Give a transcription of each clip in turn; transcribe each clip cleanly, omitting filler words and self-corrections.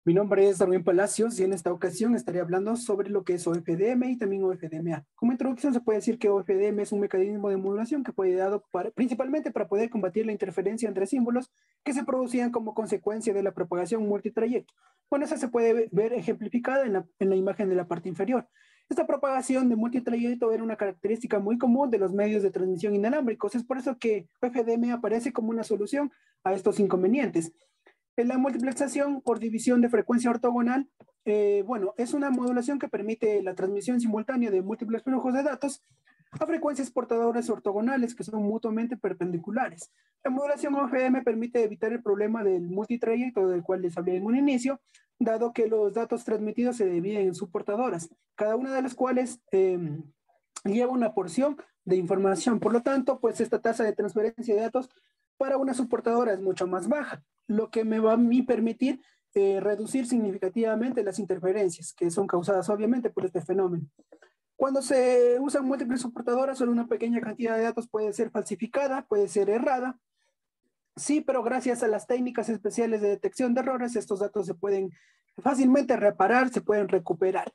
Mi nombre es Darwin Palacios y en esta ocasión estaré hablando sobre lo que es OFDM y también OFDMA. Como introducción se puede decir que OFDM es un mecanismo de modulación que fue dado principalmente para poder combatir la interferencia entre símbolos que se producían como consecuencia de la propagación multitrayecto. Bueno, eso se puede ver ejemplificada en la imagen de la parte inferior. Esta propagación de multitrayecto era una característica muy común de los medios de transmisión inalámbricos. Es por eso que OFDM aparece como una solución a estos inconvenientes. En la multiplexación por división de frecuencia ortogonal, bueno, es una modulación que permite la transmisión simultánea de múltiples flujos de datos a frecuencias portadoras ortogonales que son mutuamente perpendiculares. La modulación OFDM permite evitar el problema del multitrayecto del cual les hablé en un inicio, dado que los datos transmitidos se dividen en subportadoras, cada una de las cuales lleva una porción de información. Por lo tanto, pues esta tasa de transferencia de datos para una subportadora es mucho más baja, lo que me va a mí permitir reducir significativamente las interferencias que son causadas obviamente por este fenómeno. Cuando se usan múltiples subportadoras, solo una pequeña cantidad de datos puede ser falsificada, puede ser errada. Sí, pero gracias a las técnicas especiales de detección de errores, estos datos se pueden fácilmente reparar, se pueden recuperar.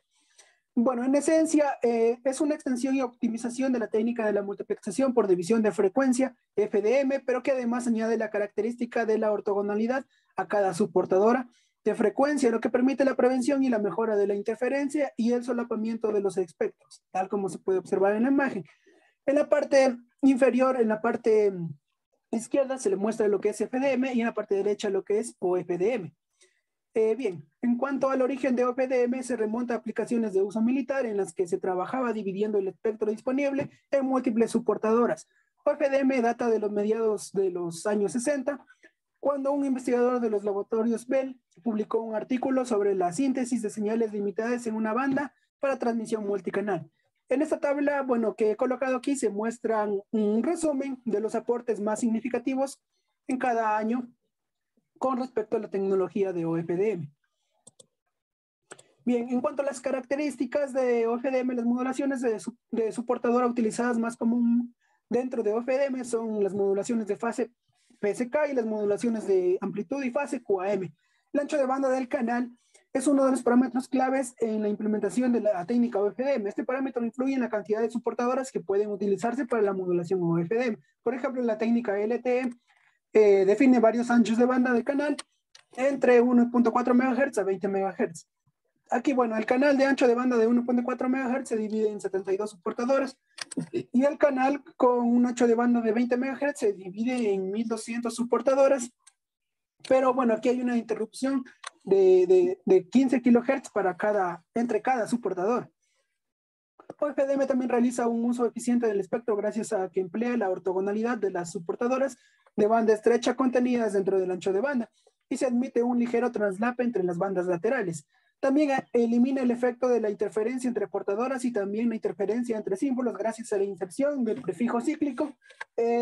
Bueno, en esencia, es una extensión y optimización de la técnica de la multiplexación por división de frecuencia, FDM, pero que además añade la característica de la ortogonalidad a cada subportadora de frecuencia, lo que permite la prevención y la mejora de la interferencia y el solapamiento de los espectros, tal como se puede observar en la imagen. En la parte inferior, en la parte izquierda, se le muestra lo que es FDM y en la parte derecha lo que es OFDM. Bien, en cuanto al origen de OFDM, se remonta a aplicaciones de uso militar en las que se trabajaba dividiendo el espectro disponible en múltiples subportadoras. OFDM data de los mediados de los años 60, cuando un investigador de los laboratorios Bell publicó un artículo sobre la síntesis de señales limitadas en una banda para transmisión multicanal. En esta tabla, bueno, que he colocado aquí, se muestran un resumen de los aportes más significativos en cada año con respecto a la tecnología de OFDM. Bien, en cuanto a las características de OFDM, las modulaciones de subportadora utilizadas más común dentro de OFDM son las modulaciones de fase PSK y las modulaciones de amplitud y fase QAM. El ancho de banda del canal es uno de los parámetros claves en la implementación de la técnica OFDM. Este parámetro influye en la cantidad de subportadoras que pueden utilizarse para la modulación OFDM. Por ejemplo, la técnica LTE define varios anchos de banda del canal entre 1.4 MHz a 20 MHz. Aquí, bueno, el canal de ancho de banda de 1.4 MHz se divide en 72 subportadoras y el canal con un ancho de banda de 20 MHz se divide en 1200 subportadoras. Pero bueno, aquí hay una interrupción de 15 kHz entre cada subportador. OFDM también realiza un uso eficiente del espectro gracias a que emplea la ortogonalidad de las subportadoras de banda estrecha contenidas dentro del ancho de banda y se admite un ligero traslape entre las bandas laterales. También elimina el efecto de la interferencia entre portadoras y también la interferencia entre símbolos gracias a la inserción del prefijo cíclico.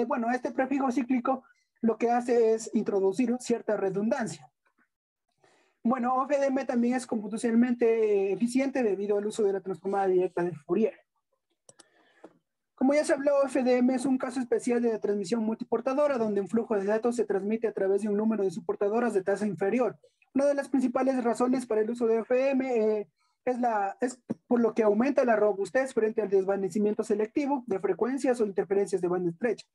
Bueno, este prefijo cíclico lo que hace es introducir cierta redundancia. Bueno, OFDM también es computacionalmente eficiente debido al uso de la transformada directa de Fourier. Como ya se habló, OFDM es un caso especial de transmisión multiportadora donde un flujo de datos se transmite a través de un número de subportadoras de tasa inferior. Una de las principales razones para el uso de OFDM es por lo que aumenta la robustez frente al desvanecimiento selectivo de frecuencias o interferencias de banda estrecha.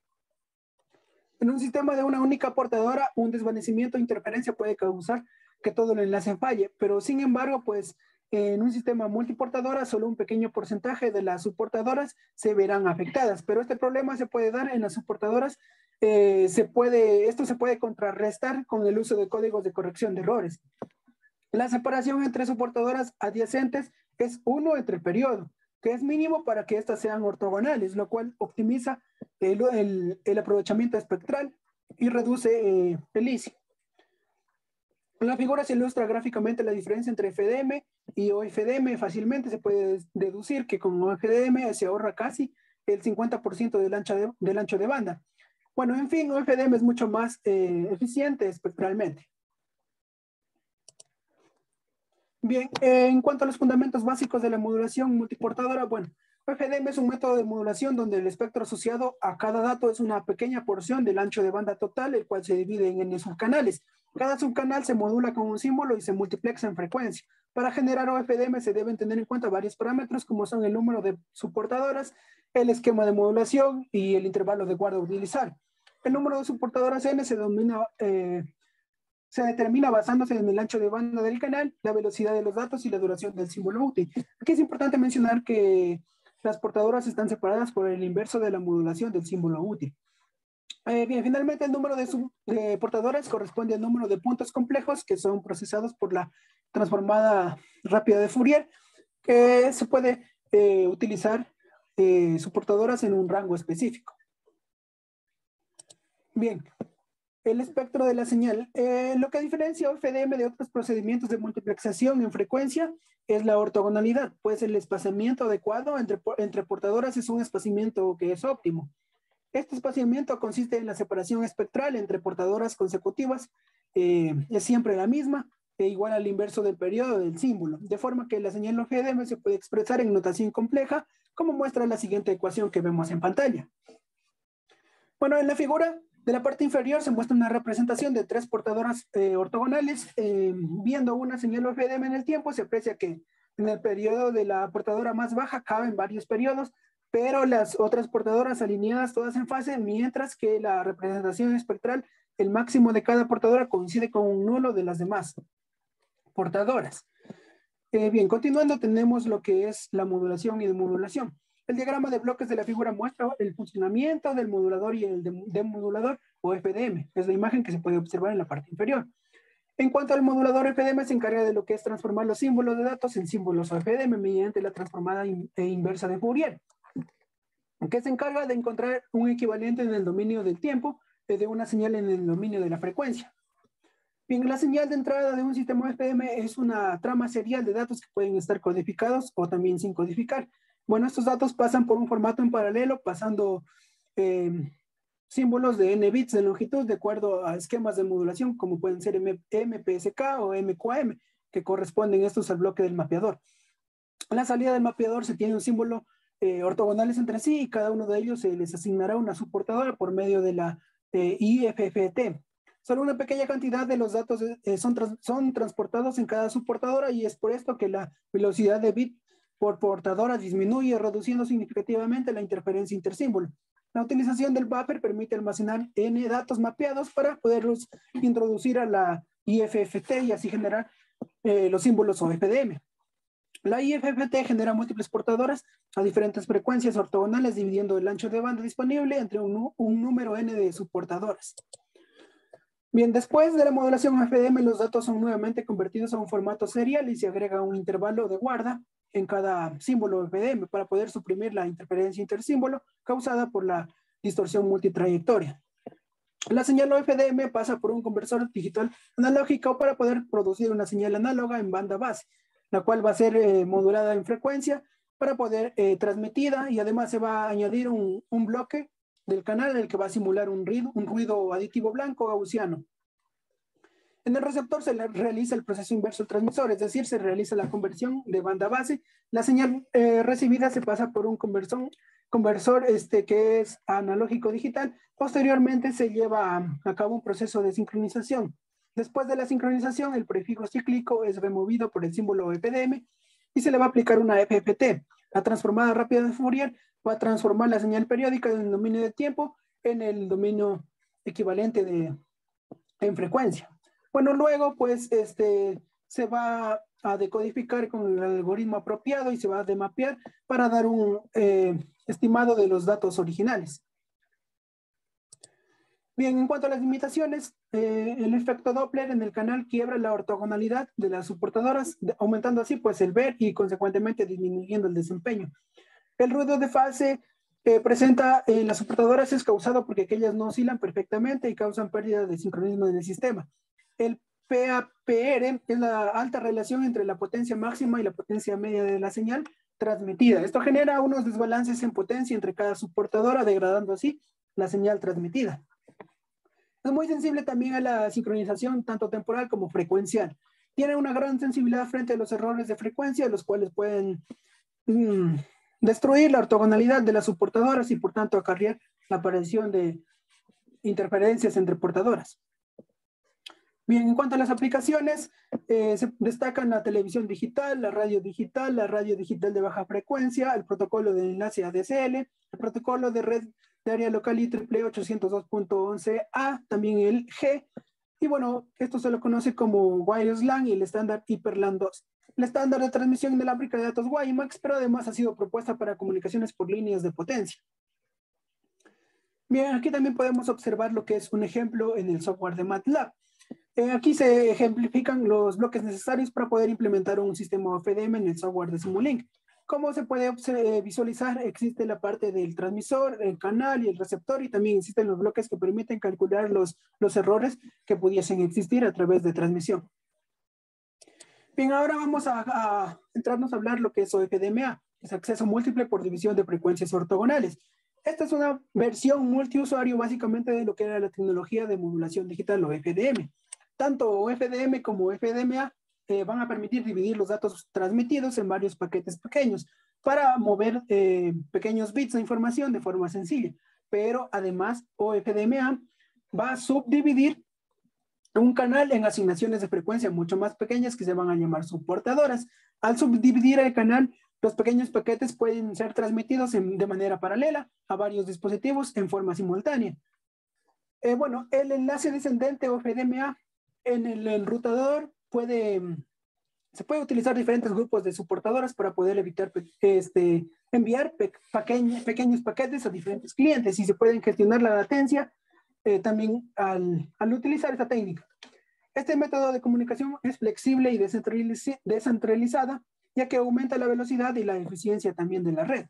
En un sistema de una única portadora, un desvanecimiento o interferencia puede causar que todo el enlace falle, pero sin embargo, pues en un sistema multiportadora, solo un pequeño porcentaje de las subportadoras se verán afectadas, pero este problema se puede dar en las subportadoras, esto se puede contrarrestar con el uso de códigos de corrección de errores. La separación entre subportadoras adyacentes es 1 entre periodo, que es mínimo para que éstas sean ortogonales, lo cual optimiza el aprovechamiento espectral y reduce el ISI. En la figura se ilustra gráficamente la diferencia entre FDM y OFDM. Fácilmente se puede deducir que con OFDM se ahorra casi el 50% del ancho de banda. Bueno, en fin, OFDM es mucho más eficiente espectralmente. Bien, en cuanto a los fundamentos básicos de la modulación multiportadora, bueno, OFDM es un método de modulación donde el espectro asociado a cada dato es una pequeña porción del ancho de banda total, el cual se divide en N subcanales. Cada subcanal se modula con un símbolo y se multiplexa en frecuencia. Para generar OFDM se deben tener en cuenta varios parámetros como son el número de subportadoras, el esquema de modulación y el intervalo de guarda a utilizar. El número de subportadoras N se determina basándose en el ancho de banda del canal, la velocidad de los datos y la duración del símbolo útil. Aquí es importante mencionar que las portadoras están separadas por el inverso de la modulación del símbolo útil. Bien, finalmente el número de portadoras corresponde al número de puntos complejos que son procesados por la transformada rápida de Fourier, que se puede utilizar subportadoras en un rango específico. Bien, el espectro de la señal. Lo que diferencia OFDM de otros procedimientos de multiplexación en frecuencia es la ortogonalidad, pues el espaciamiento adecuado entre portadoras es un espaciamiento que es óptimo. Este espaciamiento consiste en la separación espectral entre portadoras consecutivas, es siempre la misma, igual al inverso del periodo del símbolo, de forma que la señal OFDM se puede expresar en notación compleja, como muestra la siguiente ecuación que vemos en pantalla. Bueno, en la figura de la parte inferior se muestra una representación de tres portadoras ortogonales. Viendo una señal OFDM en el tiempo, se aprecia que en el periodo de la portadora más baja caben varios periodos, pero las otras portadoras alineadas todas en fase, mientras que la representación espectral, el máximo de cada portadora coincide con un nulo de las demás portadoras. Bien, continuando tenemos lo que es la modulación y demodulación. El diagrama de bloques de la figura muestra el funcionamiento del modulador y el demodulador o FDM. Es la imagen que se puede observar en la parte inferior. En cuanto al modulador FDM, se encarga de lo que es transformar los símbolos de datos en símbolos FDM mediante la transformada inversa de Fourier, que se encarga de encontrar un equivalente en el dominio del tiempo de una señal en el dominio de la frecuencia. Bien, la señal de entrada de un sistema FDM es una trama serial de datos que pueden estar codificados o también sin codificar. Bueno, estos datos pasan por un formato en paralelo, pasando símbolos de n bits de longitud de acuerdo a esquemas de modulación, como pueden ser MPSK o MQAM, que corresponden estos al bloque del mapeador. En la salida del mapeador se tiene un símbolo ortogonales entre sí y cada uno de ellos se les asignará una subportadora por medio de la IFFT. Solo una pequeña cantidad de los datos son transportados en cada subportadora y es por esto que la velocidad de bit por portadora disminuye, reduciendo significativamente la interferencia intersímbolo. La utilización del buffer permite almacenar n datos mapeados para poderlos introducir a la IFFT y así generar los símbolos OFDM. La IFFT genera múltiples portadoras a diferentes frecuencias ortogonales, dividiendo el ancho de banda disponible entre un número n de subportadoras. Bien, después de la modulación FDM, los datos son nuevamente convertidos a un formato serial y se agrega un intervalo de guarda en cada símbolo FDM para poder suprimir la interferencia intersímbolo causada por la distorsión multitrayectoria. La señal OFDM pasa por un conversor digital analógico para poder producir una señal análoga en banda base, la cual va a ser modulada en frecuencia para poder transmitida, y además se va a añadir un bloque del canal en el que va a simular un ruido aditivo blanco gaussiano. En el receptor se le realiza el proceso inverso del transmisor, es decir, se realiza la conversión de banda base. La señal recibida se pasa por un conversor que es analógico digital. Posteriormente se lleva a cabo un proceso de sincronización. Después de la sincronización, el prefijo cíclico es removido por el símbolo FDM y se le va a aplicar una FFT. La transformada rápida de Fourier va a transformar la señal periódica del dominio de tiempo en el dominio equivalente en frecuencia. Bueno, luego pues se va a decodificar con el algoritmo apropiado y se va a demapear para dar un estimado de los datos originales. Bien, en cuanto a las limitaciones, el efecto Doppler en el canal quiebra la ortogonalidad de las subportadoras, aumentando así pues el ver y consecuentemente disminuyendo el desempeño. El ruido de fase presenta en las subportadoras es causado porque aquellas no oscilan perfectamente y causan pérdida de sincronismo en el sistema. El PAPR es la alta relación entre la potencia máxima y la potencia media de la señal transmitida. Esto genera unos desbalances en potencia entre cada subportadora, degradando así la señal transmitida. Es muy sensible también a la sincronización tanto temporal como frecuencial. Tiene una gran sensibilidad frente a los errores de frecuencia, los cuales pueden destruir la ortogonalidad de las subportadoras y por tanto acarrear la aparición de interferencias entre portadoras. Bien, en cuanto a las aplicaciones, se destacan la televisión digital, la radio digital de baja frecuencia, el protocolo de enlace ADSL, el protocolo de red de área local IEEE 802.11a, también el G, y bueno, esto se lo conoce como Wireless LAN y el estándar HyperLAN 2. El estándar de transmisión inalámbrica de datos WiMAX, pero además ha sido propuesta para comunicaciones por líneas de potencia. Bien, aquí también podemos observar lo que es un ejemplo en el software de MATLAB. Aquí se ejemplifican los bloques necesarios para poder implementar un sistema OFDM en el software de Simulink. Como se puede visualizar, existe la parte del transmisor, el canal y el receptor, y también existen los bloques que permiten calcular los errores que pudiesen existir a través de transmisión. Bien, ahora vamos a entrarnos a hablar lo que es OFDMA, es acceso múltiple por división de frecuencias ortogonales. Esta es una versión multiusuario básicamente de lo que era la tecnología de modulación digital o FDM. Tanto OFDM como FDMA van a permitir dividir los datos transmitidos en varios paquetes pequeños para mover pequeños bits de información de forma sencilla. Pero además OFDMA va a subdividir un canal en asignaciones de frecuencia mucho más pequeñas que se van a llamar subportadoras. Al subdividir el canal, los pequeños paquetes pueden ser transmitidos de manera paralela a varios dispositivos en forma simultánea. Bueno, el enlace descendente o FDMA en el enrutador se puede utilizar diferentes grupos de subportadoras para poder evitar enviar pequeños paquetes a diferentes clientes, y se pueden gestionar la latencia también al utilizar esta técnica. Este método de comunicación es flexible y descentralizada, ya que aumenta la velocidad y la eficiencia también de la red.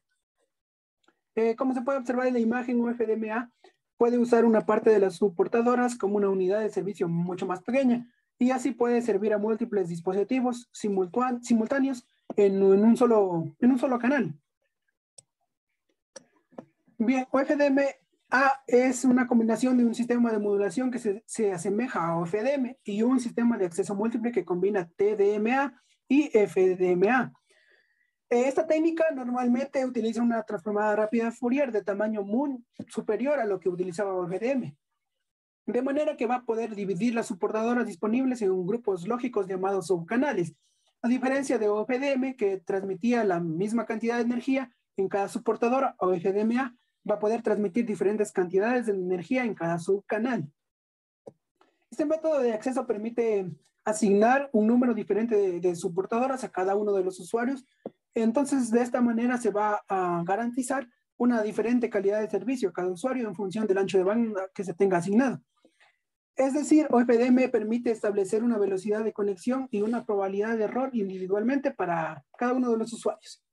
Como se puede observar en la imagen, UFDMA puede usar una parte de las subportadoras como una unidad de servicio mucho más pequeña, y así puede servir a múltiples dispositivos simultáneos en un solo canal. Bien, OFDMA es una combinación de un sistema de modulación que se asemeja a OFDM y un sistema de acceso múltiple que combina TDMA y FDMA. Esta técnica normalmente utiliza una transformada rápida Fourier de tamaño muy superior a lo que utilizaba OFDM, de manera que va a poder dividir las subportadoras disponibles en grupos lógicos llamados subcanales, a diferencia de OFDM, que transmitía la misma cantidad de energía en cada subportadora. OFDMA va a poder transmitir diferentes cantidades de energía en cada subcanal. Este método de acceso permite asignar un número diferente de subportadoras a cada uno de los usuarios. Entonces, de esta manera se va a garantizar una diferente calidad de servicio a cada usuario en función del ancho de banda que se tenga asignado. Es decir, OFDM permite establecer una velocidad de conexión y una probabilidad de error individualmente para cada uno de los usuarios.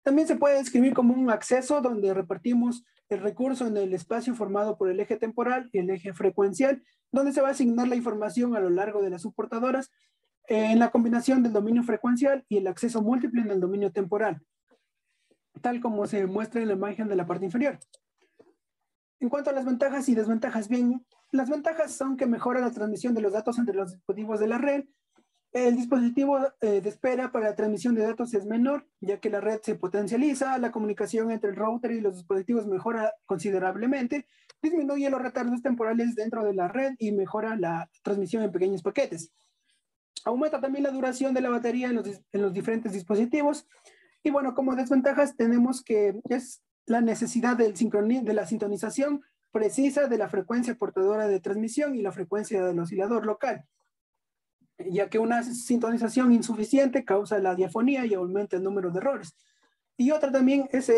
También se puede describir como un acceso donde repartimos el recurso en el espacio formado por el eje temporal y el eje frecuencial, donde se va a asignar la información a lo largo de las subportadoras en la combinación del dominio frecuencial y el acceso múltiple en el dominio temporal, tal como se muestra en la imagen de la parte inferior. En cuanto a las ventajas y desventajas, bien, las ventajas son que mejora la transmisión de los datos entre los dispositivos de la red. El dispositivo de espera para la transmisión de datos es menor, ya que la red se potencializa, la comunicación entre el router y los dispositivos mejora considerablemente, disminuye los retardos temporales dentro de la red y mejora la transmisión en pequeños paquetes. Aumenta también la duración de la batería en los diferentes dispositivos. Y bueno, como desventajas tenemos que es la necesidad de la sintonización precisa de la frecuencia portadora de transmisión y la frecuencia del oscilador local, ya que una sintonización insuficiente causa la diafonía y aumenta el número de errores. Y otra también es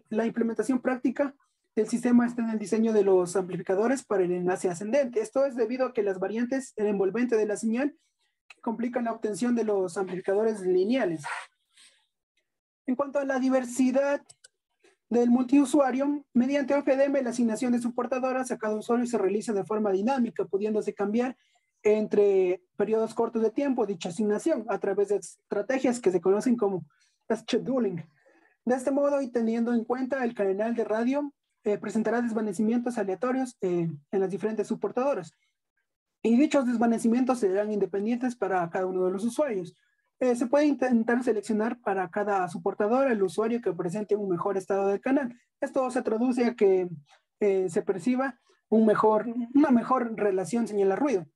la implementación práctica del sistema está en el diseño de los amplificadores para el enlace ascendente. Esto es debido a que las variantes del envolvente de la señal complican la obtención de los amplificadores lineales. En cuanto a la diversidad del multiusuario, mediante OFDM la asignación de subportadoras a cada usuario se realiza de forma dinámica, pudiéndose cambiar entre periodos cortos de tiempo dicha asignación a través de estrategias que se conocen como scheduling. De este modo, y teniendo en cuenta el canal de radio, presentará desvanecimientos aleatorios en las diferentes subportadoras. Y dichos desvanecimientos serán independientes para cada uno de los usuarios. Se puede intentar seleccionar para cada subportadora el usuario que presente un mejor estado del canal. Esto se traduce a que se perciba una mejor relación señal-ruido.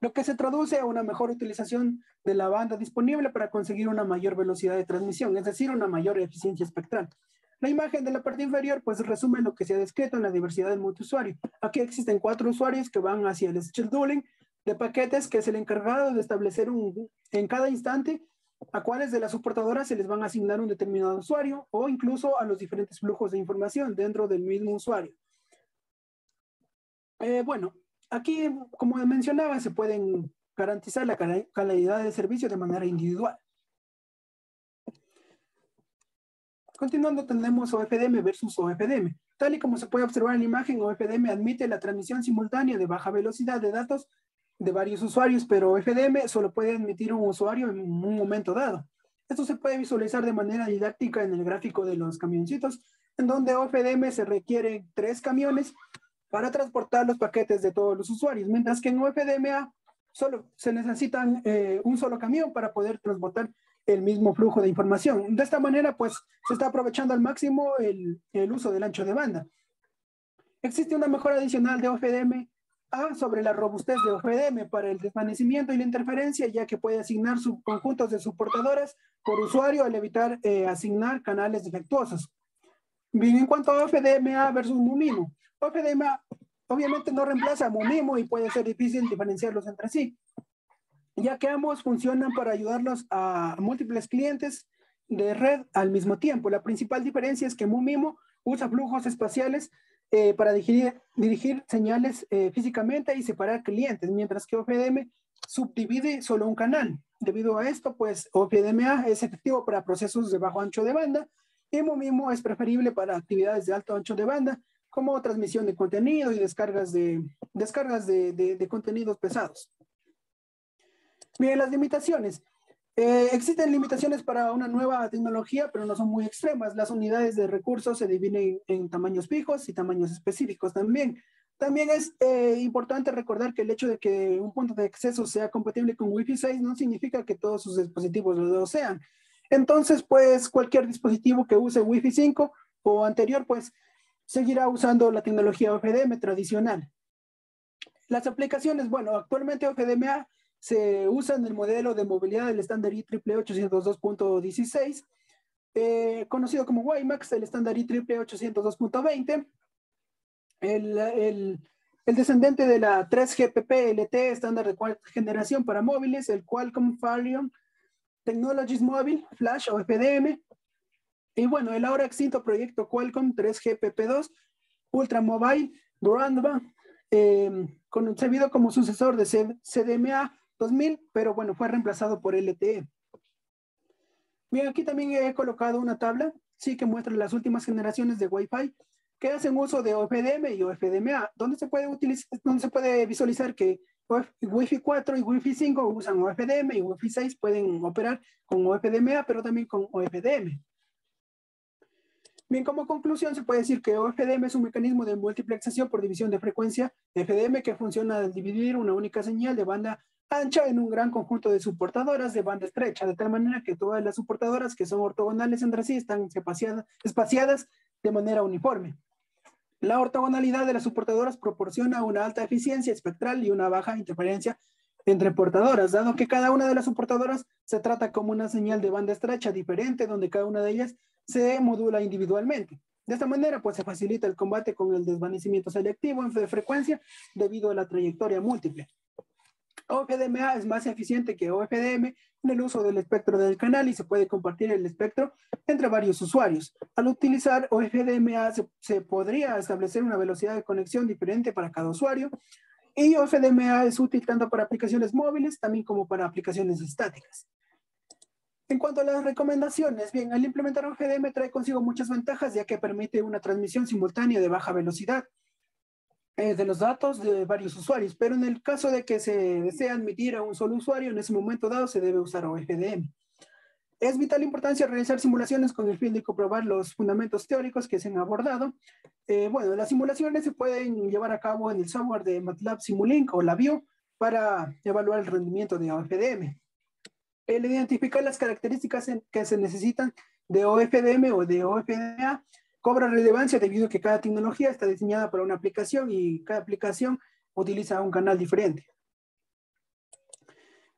lo que se traduce a una mejor utilización de la banda disponible para conseguir una mayor velocidad de transmisión, es decir, una mayor eficiencia espectral. La imagen de la parte inferior pues resume lo que se ha descrito en la diversidad del multiusuario. Aquí existen 4 usuarios que van hacia el scheduling de paquetes, que es el encargado de establecer en cada instante a cuáles de las soportadoras se les van a asignar un determinado usuario o incluso a los diferentes flujos de información dentro del mismo usuario. Bueno, aquí, como mencionaba, se pueden garantizar la calidad de servicio de manera individual. Continuando, tenemos OFDM versus OFDM. Tal y como se puede observar en la imagen, OFDM admite la transmisión simultánea de baja velocidad de datos de varios usuarios, pero OFDM solo puede admitir un usuario en un momento dado. Esto se puede visualizar de manera didáctica en el gráfico de los camioncitos, en donde OFDM se requiere 3 camiones para transportar los paquetes de todos los usuarios, mientras que en OFDMA solo se necesitan un solo camión para poder transportar el mismo flujo de información. De esta manera, pues, se está aprovechando al máximo el uso del ancho de banda. Existe una mejora adicional de OFDM sobre la robustez de OFDM para el desvanecimiento y la interferencia, ya que puede asignar subconjuntos de soportadoras por usuario al evitar asignar canales defectuosos. Bien, en cuanto a OFDMA versus MUMIMO, OFDMA obviamente no reemplaza a MUMIMO y puede ser difícil diferenciarlos entre sí, ya que ambos funcionan para ayudarlos a múltiples clientes de red al mismo tiempo. La principal diferencia es que MUMIMO usa flujos espaciales para dirigir señales físicamente y separar clientes, mientras que OFDM subdivide solo un canal. Debido a esto, pues OFDMA es efectivo para procesos de bajo ancho de banda y MUMIMO es preferible para actividades de alto ancho de banda, como transmisión de contenido y descargas de contenidos pesados. Bien, las limitaciones. Existen limitaciones para una nueva tecnología, pero no son muy extremas. Las unidades de recursos se dividen en tamaños fijos y tamaños específicos también. También es importante recordar que el hecho de que un punto de acceso sea compatible con Wi-Fi 6 no significa que todos sus dispositivos lo sean. Entonces, pues cualquier dispositivo que use Wi-Fi 5 o anterior, pues seguirá usando la tecnología OFDM tradicional. Las aplicaciones, bueno, actualmente OFDMA se usa en el modelo de movilidad del estándar IEEE 802.16, conocido como WiMAX, el estándar IEEE 802.20, el descendente de la 3GPP LTE, estándar de cuarta generación para móviles, el Qualcomm Farion Technologies Mobile, Flash o FDM, y bueno, el ahora extinto proyecto Qualcomm 3GPP2, Ultra Mobile Broadband, concebido como sucesor de CDMA 2000, pero bueno, fue reemplazado por LTE. Bien, aquí también he colocado una tabla, sí, que muestra las últimas generaciones de Wi-Fi que hacen uso de OFDM y OFDMA, donde se puede visualizar que Wi-Fi 4 y Wi-Fi 5 usan OFDM y Wi-Fi 6 pueden operar con OFDMA, pero también con OFDM. Bien, como conclusión se puede decir que OFDM es un mecanismo de multiplexación por división de frecuencia FDM que funciona al dividir una única señal de banda ancha en un gran conjunto de soportadoras de banda estrecha, de tal manera que todas las soportadoras que son ortogonales entre sí están espaciadas de manera uniforme. La ortogonalidad de las soportadoras proporciona una alta eficiencia espectral y una baja interferencia entre portadoras, dado que cada una de las soportadoras se trata como una señal de banda estrecha diferente, donde cada una de ellas se modula individualmente. De esta manera, pues se facilita el combate con el desvanecimiento selectivo de frecuencia debido a la trayectoria múltiple. OFDMA es más eficiente que OFDM en el uso del espectro del canal y se puede compartir el espectro entre varios usuarios. Al utilizar OFDMA se podría establecer una velocidad de conexión diferente para cada usuario y OFDMA es útil tanto para aplicaciones móviles también como para aplicaciones estáticas. En cuanto a las recomendaciones, bien, al implementar OFDM trae consigo muchas ventajas ya que permite una transmisión simultánea de baja velocidad de los datos de varios usuarios, pero en el caso de que se desee admitir a un solo usuario, en ese momento dado se debe usar OFDM. Es vital importancia realizar simulaciones con el fin de comprobar los fundamentos teóricos que se han abordado. Bueno, las simulaciones se pueden llevar a cabo en el software de MATLAB Simulink o LabVIEW para evaluar el rendimiento de OFDM. El identificar las características que se necesitan de OFDM o de OFDA cobra relevancia debido a que cada tecnología está diseñada para una aplicación y cada aplicación utiliza un canal diferente.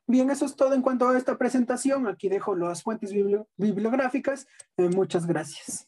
Bien, eso es todo en cuanto a esta presentación. Aquí dejo las fuentes bibliográficas. Muchas gracias.